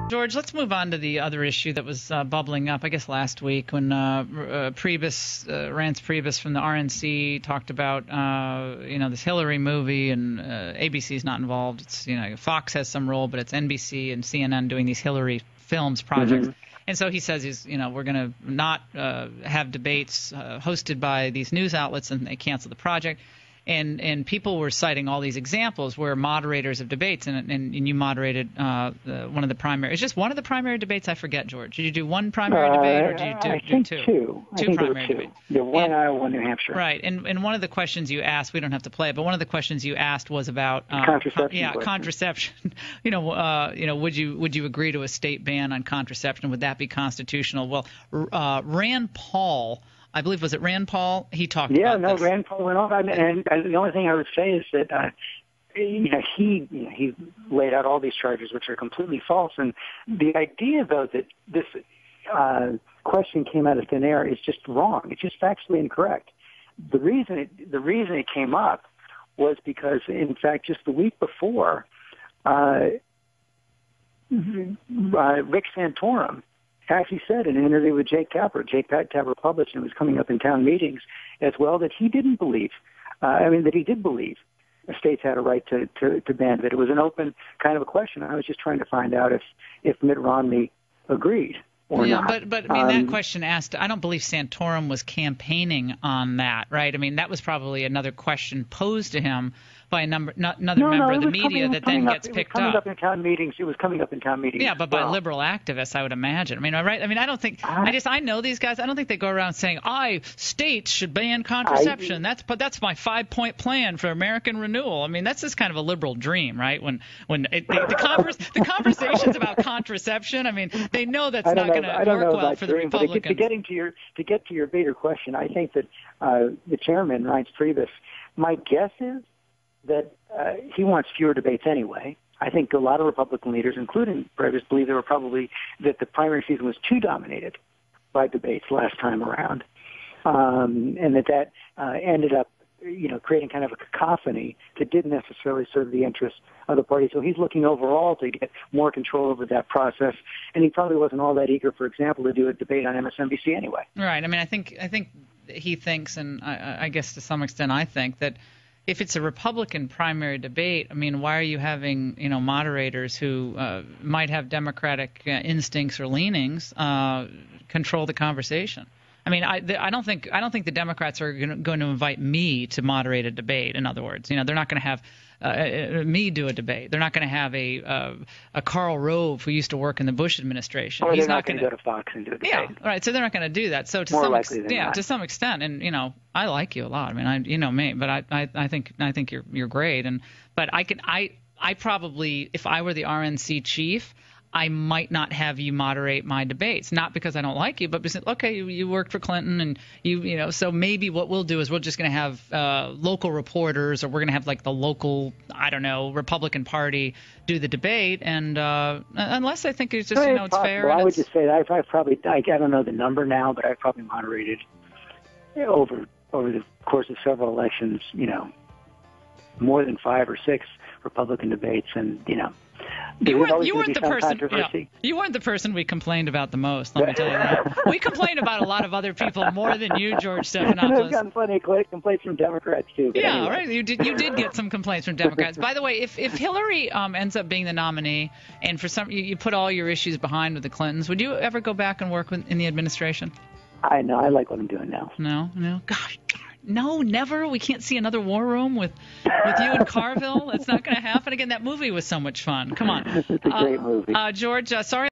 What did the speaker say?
George, let's move on to the other issue that was bubbling up, I guess, last week when Reince Priebus from the RNC talked about, this Hillary movie, and ABC's not involved. It's, Fox has some role, but it's NBC and CNN doing these Hillary films projects. Mm-hmm. And so he says, we're going to not have debates hosted by these news outlets, and they cancel the project. And people were citing all these examples where moderators of debates, and you moderated one of the primary. It's just one of the primary debates. I forget, George. Did you do one primary debate, or did you do two? Two primary debates. Yeah, one in Iowa, one in New Hampshire. Right. And one of the questions you asked, we don't have to play it, but one of the questions you asked was about contraception. Contraception. Would you agree to a state ban on contraception? Would that be constitutional? Well, Rand Paul. I believe, was it Rand Paul? He talked about this. Rand Paul went off. And the only thing I would say is that, he laid out all these charges, which are completely false. And the idea, though, that this question came out of thin air is just wrong. It's just factually incorrect. The reason it came up was because, in fact, just the week before, Rick Santorum actually said in an interview with Jake Tapper published, and it was coming up in town meetings as well, that he didn't believe, that he did believe the states had a right to ban it. It was an open kind of a question. I was just trying to find out if Mitt Romney agreed or not. But that question asked, I don't believe Santorum was campaigning on that, right? I mean, that was probably another question posed to him by another member of the media that then gets picked up. It was coming up in town meetings. Yeah, but by liberal activists, I would imagine. I mean, right? I mean, I don't think I know these guys. I don't think they go around saying, states should ban contraception. That's my 5-point plan for American renewal. I mean, that's just kind of a liberal dream, right? The conversations about contraception, I mean, they know that's not going to work well for the Republicans. To get to your bigger question, I think that the chairman, Reince Priebus, my guess is that he wants fewer debates anyway. I think a lot of Republican leaders, including Priebus, believe that the primary season was too dominated by debates last time around, and that ended up, creating kind of a cacophony that didn't necessarily serve the interests of the party. So he's looking overall to get more control over that process, and he probably wasn't all that eager, for example, to do a debate on MSNBC anyway. Right. I mean, I think he thinks, and I guess to some extent I think, that if it's a Republican primary debate, I mean, why are you having, moderators who might have Democratic instincts or leanings control the conversation? I mean, I don't think the Democrats are going to invite me to moderate a debate. In other words, they're not going to have me do a debate. They're not going to have a Karl Rove who used to work in the Bush administration. Or he's not going to go to Fox and do a debate. Yeah, right. So they're not going to do that. So to some extent, and I like you a lot. I mean, me, but I think you're great. But I probably, if I were the RNC chief, I might not have you moderate my debates, not because I don't like you, but because, okay, you worked for Clinton, and so maybe what we'll do is we're just going to have local reporters, or we're going to have like the local, Republican Party do the debate, and unless I think it's just, it's fair. Well, I would just say that I don't know the number now, but I've probably moderated over the course of several elections, more than 5 or 6 Republican debates, and You weren't the person we complained about the most, let me tell you that. We complained about a lot of other people more than you, George Stephanopoulos. I've gotten plenty of complaints from Democrats, too. Yeah, anyway. Right. You did get some complaints from Democrats. By the way, if Hillary ends up being the nominee, and for you put all your issues behind with the Clintons, would you ever go back and work in the administration? I know. I like what I'm doing now. No? Gosh. No, never. We can't see another war room with you and Carville. It's not going to happen again. That movie was so much fun. Come on. It's a great movie. George, sorry.